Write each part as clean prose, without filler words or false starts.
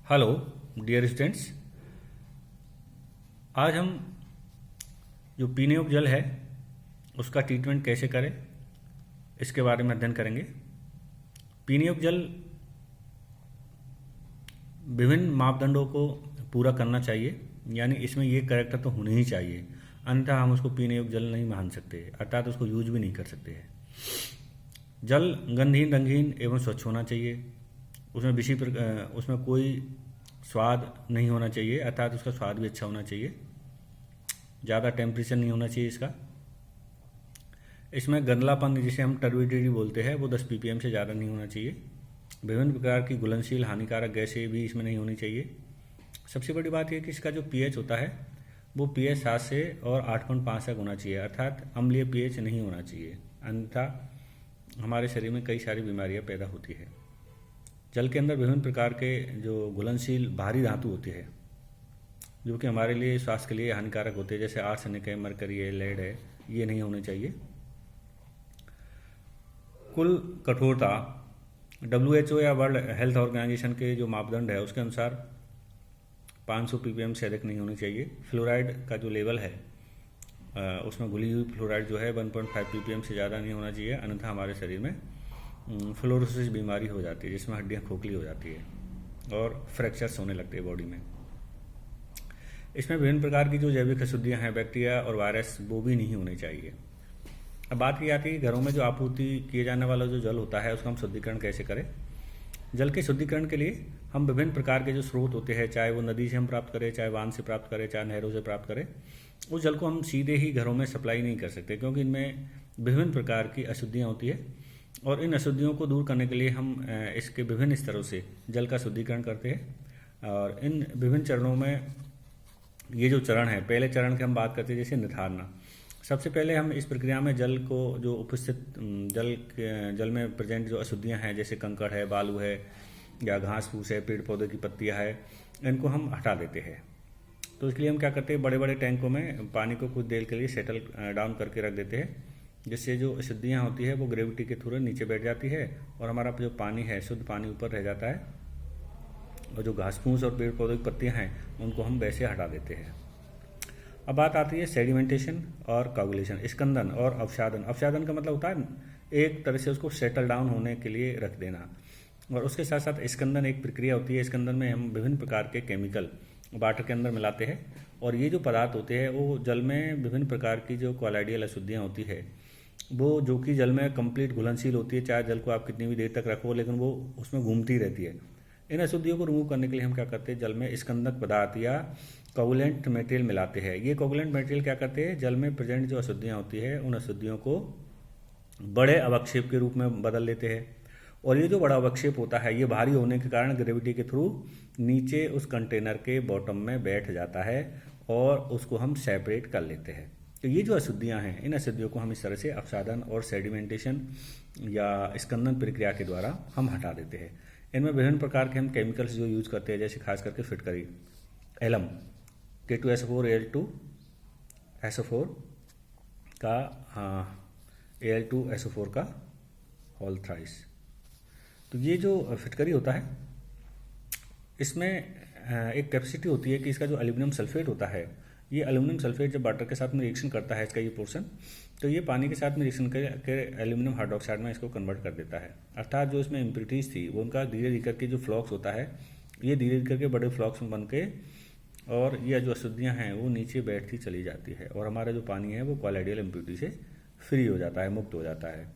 Hello dear students. आज हम जो पीने योग्य जल है उसका ट्रीटमेंट कैसे करें इसके बारे में अध्ययन करेंगे। पीने योग्य जल विभिन्न मापदंडों को पूरा करना चाहिए, यानी इसमें ये कैरेक्टर तो होने ही चाहिए, अन्यथा हम उसको पीने योग्य जल नहीं मान सकते, अर्थात उसको यूज भी नहीं कर सकते हैं। जल गंधहीन, रंगहीन एवं स्वच्छ होना चाहिए। उसमें कोई स्वाद नहीं होना चाहिए, अर्थात उसका स्वाद भी अच्छा होना चाहिए। ज़्यादा टेम्परेचर नहीं होना चाहिए इसका। इसमें गंदलापन, जिसे हम टर्बिडिटी बोलते हैं, वो 10 ppm से ज़्यादा नहीं होना चाहिए। विभिन्न प्रकार की घुलनशील हानिकारक गैसें भी इसमें नहीं होनी चाहिए। सबसे बड़ी बात यह कि इसका जो pH होता है वो pH 7 से और 8.5 तक होना चाहिए, अर्थात अम्लीय pH नहीं होना चाहिए, अन्यथा हमारे शरीर में कई सारी बीमारियां पैदा होती है। जल के अंदर विभिन्न प्रकार के जो घुलनशील भारी धातु होते हैं जो कि हमारे लिए, स्वास्थ्य के लिए हानिकारक होते हैं, जैसे आर्सेनिक है, मरकरी है, लेड है, ये नहीं होने चाहिए। कुल कठोरता WHO या वर्ल्ड हेल्थ ऑर्गेनाइजेशन के जो मापदंड है उसके अनुसार 500 ppm से अधिक नहीं होनी चाहिए। फ्लोराइड का जो लेवल है उसमें घुली हुई फ्लोराइड जो है 1.5 ppm से ज़्यादा नहीं होना चाहिए, अन्यथा हमारे शरीर में फ्लोरोसिस बीमारी हो जाती है, जिसमें हड्डियाँ खोखली हो जाती है और फ्रैक्चर्स होने लगते हैं बॉडी में। इसमें विभिन्न प्रकार की जो जैविक अशुद्धियाँ हैं, बैक्टीरिया और वायरस, वो भी नहीं होने चाहिए। अब बात की आती है कि घरों में जो आपूर्ति किए जाने वाला जो जल होता है उसका हम शुद्धिकरण कैसे करें। जल के शुद्धिकरण के लिए हम विभिन्न प्रकार के जो स्रोत होते हैं, चाहे वो नदी से हम प्राप्त करें, चाहे बांध से प्राप्त करें, चाहे नहरों से प्राप्त करें, उस जल को हम सीधे ही घरों में सप्लाई नहीं कर सकते, क्योंकि इनमें विभिन्न प्रकार की अशुद्धियाँ होती है और इन अशुद्धियों को दूर करने के लिए हम इसके विभिन्न स्तरों से जल का शुद्धिकरण करते हैं। और इन विभिन्न चरणों में ये जो चरण है, पहले चरण की हम बात करते हैं जैसे निथारना। सबसे पहले हम इस प्रक्रिया में जल को, जो उपस्थित जल में प्रेजेंट जो अशुद्धियाँ हैं, जैसे कंकड़ है, बालू है या घास फूस है, पेड़ पौधे की पत्तियाँ है, इनको हम हटा देते हैं। तो इसलिए हम क्या करते हैं, बड़े बड़े टैंकों में पानी को कुछ देर के लिए सेटल डाउन करके रख देते हैं, जिससे जो अशुद्धियाँ होती है वो ग्रेविटी के थ्रू नीचे बैठ जाती है और हमारा जो पानी है, शुद्ध पानी ऊपर रह जाता है, और जो घास फूस और पेड़ पौधे की पत्तियाँ हैं उनको हम वैसे हटा देते हैं। अब बात आती है सेडिमेंटेशन और कोगुलेशन, स्कंदन और अवसादन। अवसादन का मतलब होता है एक तरह से उसको सेटल डाउन होने के लिए रख देना, और उसके साथ साथ स्कंदन एक प्रक्रिया होती है। स्कंदन में हम विभिन्न प्रकार के केमिकल वाटर के अंदर मिलाते हैं, और ये जो पदार्थ होते हैं वो जल में विभिन्न प्रकार की जो कॉलाइडियल अशुद्धियाँ होती है, वो जो कि जल में कंप्लीट घुलनशील होती है, चाहे जल को आप कितनी भी देर तक रखो लेकिन वो उसमें घूमती रहती है। इन अशुद्धियों को रिमूव करने के लिए हम क्या करते हैं, जल में स्कंदक पदार्थ या कोगुलेंट मटेरियल मिलाते हैं। ये कोगुलेंट मटेरियल क्या करते हैं, जल में प्रेजेंट जो अशुद्धियाँ होती है उन अशुद्धियों को बड़े अवक्षेप के रूप में बदल लेते हैं, और ये जो बड़ा अवक्षेप होता है ये भारी होने के कारण ग्रेविटी के थ्रू नीचे उस कंटेनर के बॉटम में बैठ जाता है और उसको हम सेपरेट कर लेते हैं। तो ये जो अशुद्धियाँ हैं, इन अशुद्धियों को हम इस तरह से अवसादन और सेडिमेंटेशन या स्कंदन प्रक्रिया के द्वारा हम हटा देते हैं। इनमें विभिन्न प्रकार के हम केमिकल्स जो यूज करते हैं, जैसे खास करके फिटकरी, एलम, K2SO4 Al2SO4 का Al2SO4 का होल थ्राइस। तो ये जो फिटकरी होता है इसमें एक कैपेसिटी होती है कि इसका जो एल्यूमिनियम सल्फेट होता है, ये एल्यूमिनियम सल्फेट जब वाटर के साथ में रिएक्शन करता है, इसका ये पोर्शन, तो ये पानी के साथ में रिएक्शन करके एल्यूमिनियम हाइड्रोक्साइड में इसको कन्वर्ट कर देता है। अर्थात जो इसमें इम्प्योरिटीज थी वो उनका धीरे धीरे करके जो फ्लॉक्स होता है, ये धीरे धीरे करके बड़े फ्लॉक्स में बन के, और यह जो अशुद्धियाँ हैं वो नीचे बैठती चली जाती है और हमारा जो पानी है वो कॉलाइडियल इम्प्योरिटी से फ्री हो जाता है, मुक्त हो जाता है।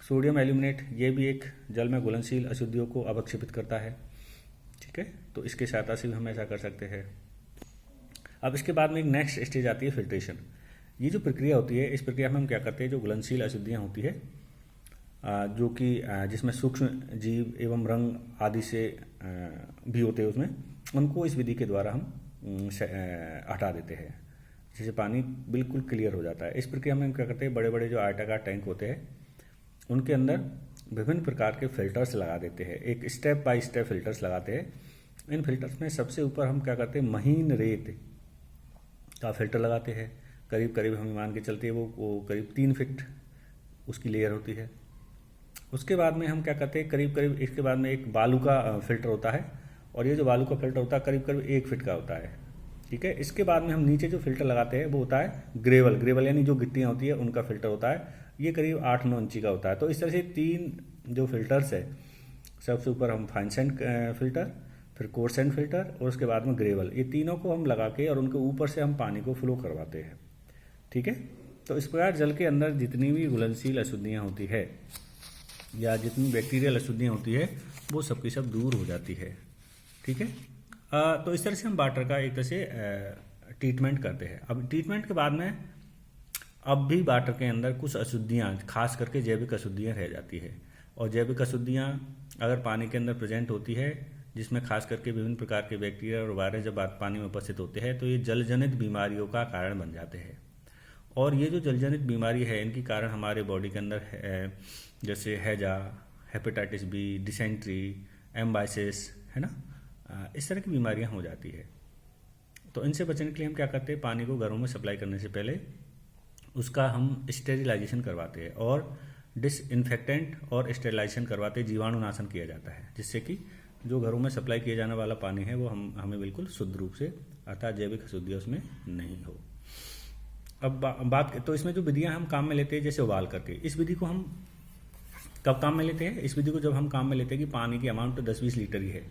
सोडियम एल्यूमिनेट, ये भी एक जल में घुलनशील अशुद्धियों को अवक्षेपित करता है, ठीक है। तो इसके सहायता से भी हम ऐसा कर सकते हैं। अब इसके बाद में एक नेक्स्ट स्टेज आती है फिल्ट्रेशन। ये जो प्रक्रिया होती है, इस प्रक्रिया में हम क्या करते हैं, जो घुलनशील अशुद्धियाँ होती है जो कि जिसमें सूक्ष्म जीव एवं रंग आदि से भी होते हैं, उसमें उनको इस विधि के द्वारा हम हटा देते हैं, जिससे पानी बिल्कुल क्लियर हो जाता है। इस प्रक्रिया में हम क्या करते हैं, बड़े बड़े जो आयताकार टैंक होते हैं उनके अंदर विभिन्न प्रकार के फिल्टर्स लगा देते हैं, एक स्टेप बाय स्टेप फिल्टर्स लगाते हैं। इन फिल्टर्स में सबसे ऊपर हम क्या करते हैं, महीन रेत का फिल्टर लगाते हैं। करीब करीब हम मान के चलते हैं वो करीब 3 फीट उसकी लेयर होती है। उसके बाद में हम क्या करते हैं, करीब करीब इसके बाद में एक बालू का फिल्टर होता है, और ये जो बालू का फिल्टर होता है करीब करीब 1 फीट का होता है। ठीक है, इसके बाद में हम नीचे जो फिल्टर लगाते हैं वो होता है ग्रेवल। ग्रेवल यानी जो गिट्टियाँ होती है उनका फिल्टर होता है, ये करीब 8-9 इंची का होता है। तो इस तरह से 3 जो फिल्टर्स है, सबसे ऊपर हम फाइन सैंड फिल्टर, फिर कोर्स सैंड फिल्टर और उसके बाद में ग्रेवल, ये तीनों को हम लगा के और उनके ऊपर से हम पानी को फ्लो करवाते हैं। ठीक है, तो इस प्रकार जल के अंदर जितनी भी घुलनशील अशुद्धियाँ होती है या जितनी बैक्टीरियल अशुद्धियाँ होती है वो सबकी सब दूर हो जाती है। ठीक है, तो इस तरह से हम वाटर का एक तरह से ट्रीटमेंट करते हैं। अब ट्रीटमेंट के बाद में अब भी वाटर के अंदर कुछ अशुद्धियाँ, खास करके जैविक अशुद्धियाँ रह जाती है। और जैविक अशुद्धियाँ अगर पानी के अंदर प्रेजेंट होती है, जिसमें खास करके विभिन्न प्रकार के बैक्टीरिया और वायरस जब पानी में उपस्थित होते हैं, तो ये जलजनित बीमारियों का कारण बन जाते हैं। और ये जो जलजनित बीमारी है, इनके कारण हमारे बॉडी के अंदर जैसे हैजा, हेपेटाइटिस बी, डिसेंट्री, एम्बाइसिस, है ना, इस तरह की बीमारियां हो जाती है। तो इनसे बचने के लिए हम क्या करते हैं, पानी को घरों में सप्लाई करने से पहले उसका हम स्टेरिलाइजेशन करवाते हैं और डिसइंफेक्टेंट और स्टेरिलाइजेशन करवाते, जीवाणुनाशन किया जाता है, जिससे कि जो घरों में सप्लाई किया जाने वाला पानी है वो हमें बिल्कुल शुद्ध रूप से, अर्थात जैविक अशुद्धियाँ उसमें नहीं हो। अब बात तो इसमें जो विधियाँ हम काम में लेते हैं, जैसे उबाल करके, इस विधि को हम कब काम में लेते हैं? इस विधि को जब हम काम में लेते हैं कि पानी की अमाउंट 10-20 लीटर ही है,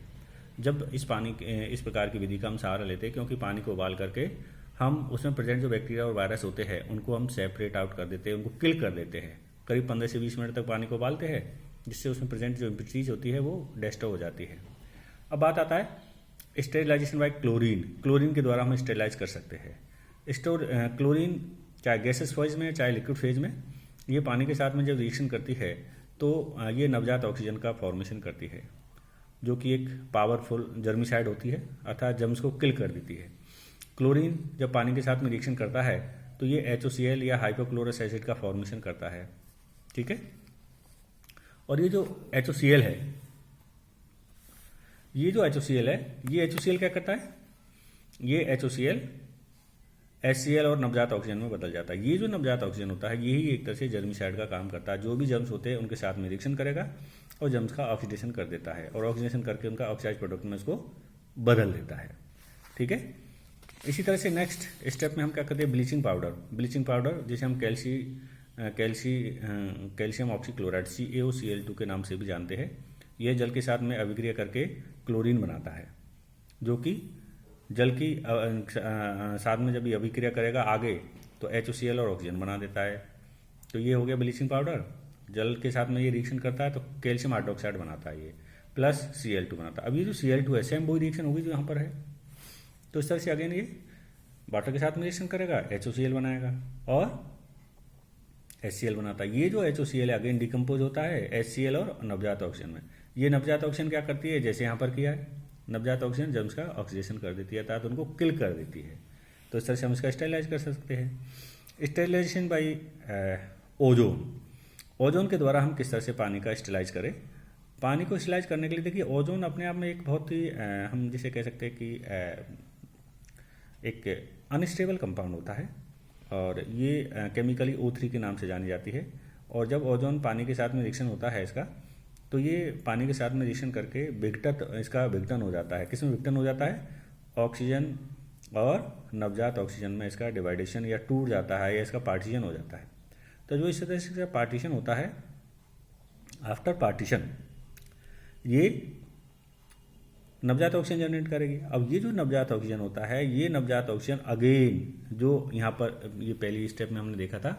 जब इस प्रकार की विधि का हम सहारा लेते हैं, क्योंकि पानी को उबाल करके हम उसमें प्रेजेंट जो बैक्टीरिया और वायरस होते हैं उनको हम सेपरेट आउट कर देते हैं, उनको किल कर देते हैं। करीब 15 से 20 मिनट तक पानी को उबालते हैं, जिससे उसमें प्रेजेंट जो इम्प्यूरिटीज होती है वो डिस्ट्रॉय हो जाती है। अब बात आता है स्टेरिलाइजेशन बाय क्लोरीन। क्लोरीन के द्वारा हम स्टेरिलाइज कर सकते हैं। क्लोरीन चाहे गैसेस फेज में चाहे लिक्विड फेज में, ये पानी के साथ में जब रिएक्शन करती है तो ये नवजात ऑक्सीजन का फॉर्मेशन करती है, जो कि एक पावरफुल जर्मिसाइड होती है, अर्थात जर्म्स को किल कर देती है। क्लोरीन जब पानी के साथ में रिएक्शन करता है तो ये HOCl या हाइपोक्लोरस एसिड का फॉर्मेशन करता है। ठीक है, और ये जो HOCl है, ये HOCl क्या करता है, ये HOCl HCl और नवजात ऑक्सीजन में बदल जाता है। ये जो नवजात ऑक्सीजन होता है यही एक तरह से जर्मिसाइड का काम करता है। जो भी जर्म्स होते हैं उनके साथ में रिएक्शन करेगा और जर्म्स का ऑक्सीडेशन कर देता है, और ऑक्सीडेशन करके उनका ऑक्साइड प्रोडक्ट में उसको बदल देता है। ठीक है, इसी तरह से नेक्स्ट स्टेप में हम क्या करते हैं, ब्लीचिंग पाउडर जिसे हम कैल्शियम ऑक्सीक्लोराइड CaOCl2 के नाम से भी जानते हैं। यह जल के साथ में अभिक्रिया करके क्लोरीन बनाता है, जो कि जल की साथ में जब ये अभिक्रिया करेगा आगे तो HOCl और ऑक्सीजन बना देता है। तो ये हो गया ब्लीचिंग पाउडर। जल के साथ में ये रिएक्शन करता है तो कैल्शियम हाइड्रोक्साइड बनाता है ये, प्लस Cl2 बनाता है। अब ये जो Cl2 है, सेम वही रिएक्शन होगी जो यहाँ पर है। तो इस तरह से अगेन ये वाटर के साथ में रिएक्शन करेगा, HOCl बनाएगा और HCl बनाता है। ये जो HOCl है अगेन डिकम्पोज होता है HCl और नवजात ऑक्सीजन में। ये नवजात ऑक्सीजन क्या करती है, जैसे यहाँ पर किया है, नवजात ऑक्सीजन जर्म्स का ऑक्सीडेशन कर देती है, अर्थात उनको किल कर देती है। तो इस तरह से हम इसका स्टेरिलाइज कर सकते हैं। स्टेरिलाइजेशन बाई ओजोन के द्वारा हम किस तरह से पानी का स्टेरिलाइज करें। पानी को स्टेरिलाइज करने के लिए देखिए, ओजोन अपने आप में एक बहुत ही हम जिसे कह सकते हैं कि एक अनस्टेबल कंपाउंड होता है, और ये केमिकली O3 के नाम से जानी जाती है। और जब ओजोन पानी के साथ में रिएक्शन होता है इसका, तो ये पानी के साथ में रिएक्शन करके इसका विघटन हो जाता है। किसमें विघटन हो जाता है, ऑक्सीजन और नवजात ऑक्सीजन में इसका डिवाइडेशन या टूट जाता है या इसका पार्टीशन हो जाता है। तो जो इस तरह से पार्टीशन होता है, आफ्टर पार्टीशन ये नवजात ऑक्सीजन जनरेट करेगी। अब ये जो नवजात ऑक्सीजन होता है, ये नवजात ऑक्सीजन अगेन जो यहाँ पर ये पहली स्टेप में हमने देखा था,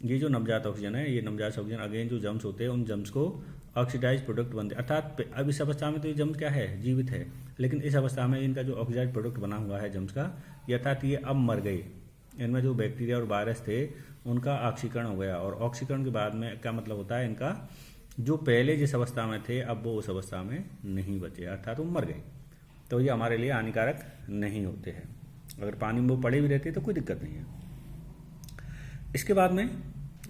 ये जो नवजात ऑक्सीजन है, ये नवजात ऑक्सीजन अगेन जो जर्म्स होते हैं उन जर्म्स को ऑक्सीडाइज प्रोडक्ट बनते, अर्थात अब इस अवस्था में तो ये जर्म्स क्या है, जीवित है, लेकिन इस अवस्था में इनका जो ऑक्सीडाइज प्रोडक्ट बना हुआ है जर्म्स का, अर्थात ये अब मर गए। इनमें जो बैक्टीरिया और वायरस थे उनका ऑक्सीकरण हो गया, और ऑक्सीकरण के बाद में क्या मतलब होता है, इनका जो पहले जिस अवस्था में थे अब वो उस अवस्था में नहीं बचे, अर्थात वो मर गए। तो ये हमारे लिए हानिकारक नहीं होते हैं। अगर पानी में वो पड़े भी रहते तो कोई दिक्कत नहीं है। इसके बाद में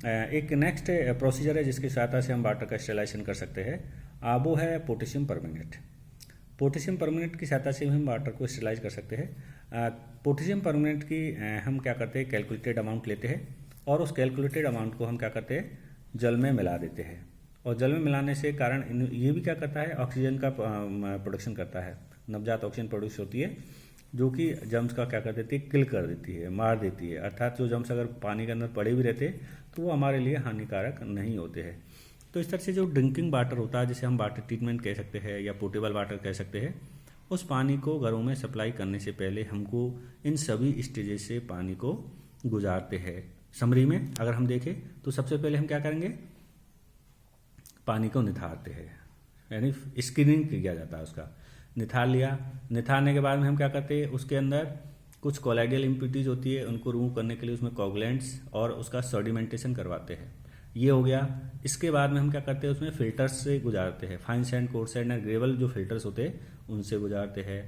एक नेक्स्ट प्रोसीजर है जिसकी सहायता से हम वाटर का स्टेरिलाइजेशन कर सकते हैं, वो है पोटेशियम परमैंगनेट। पोटेशियम परमैंगनेट की सहायता से हम वाटर को स्टेरिलाइज कर सकते हैं। पोटेशियम परमैंगनेट की हम क्या करते हैं, कैलकुलेटेड अमाउंट लेते हैं, और उस कैलकुलेटेड अमाउंट को हम क्या करते हैं, जल में मिला देते हैं, और जल में मिलाने से कारण ये भी क्या करता है, ऑक्सीजन का प्रोडक्शन करता है, नवजात ऑक्सीजन प्रोड्यूस होती है जो कि जम्स का क्या कर देती है, किल कर देती है, मार देती है। अर्थात जो जम्स अगर पानी के अंदर पड़े भी रहते तो वो हमारे लिए हानिकारक नहीं होते हैं। तो इस तरह से जो ड्रिंकिंग वाटर होता है, जिसे हम वाटर ट्रीटमेंट कह सकते हैं या पोर्टेबल वाटर कह सकते हैं, उस पानी को घरों में सप्लाई करने से पहले हमको इन सभी स्टेजेस से पानी को गुजारते हैं। समरी में अगर हम देखें तो सबसे पहले हम क्या करेंगे, पानी को निथारते हैं, यानी स्क्रीनिंग किया जाता है उसका। निथार लिया, निथारने के बाद में हम क्या करते हैं, उसके अंदर कुछ कोलाइडल इम्प्यूरिटीज होती है, उनको रिमूव करने के लिए उसमें कोगुलेंट्स और उसका सेडिमेंटेशन करवाते हैं। ये हो गया। इसके बाद में हम क्या करते हैं, उसमें फिल्टर्स से गुजारते हैं, fine sand, coarse sand and gravel जो फिल्टर्स होते हैं उनसे गुजारते हैं।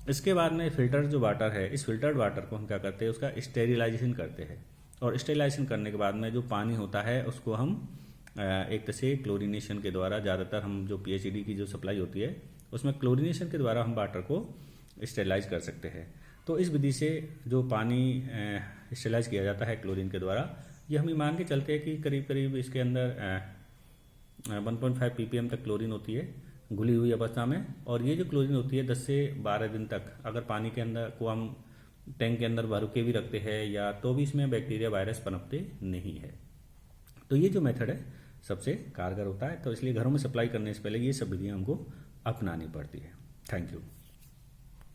इसके बाद में फिल्टर जो वाटर है, इस फिल्टर्ड वाटर को हम क्या करते हैं, उसका स्टेरिलाइजेशन करते हैं। और स्टेरिलाइजेशन करने के बाद में जो पानी होता है उसको हम एक तरह से क्लोरीनेशन के द्वारा, ज़्यादातर हम जो पीएचईडी की जो सप्लाई होती है उसमें क्लोरीनेशन के द्वारा हम वाटर को स्टेरिलाइज कर सकते हैं। तो इस विधि से जो पानी स्टेरिलाइज किया जाता है क्लोरीन के द्वारा, ये हम मान के चलते हैं कि करीब करीब इसके अंदर 1.5 ppm तक क्लोरीन होती है घुली हुई अवस्था में। और ये जो क्लोरीन होती है 10 से 12 दिन तक अगर पानी के अंदर को हम टैंक के अंदर भर के भी रखते हैं या तो भी इसमें बैक्टीरिया वायरस पनपते नहीं है। तो ये जो मेथड है सबसे कारगर होता है। तो इसलिए घरों में सप्लाई करने से पहले ये सब विधियाँ हमको अपनानी पड़ती है। Thank you.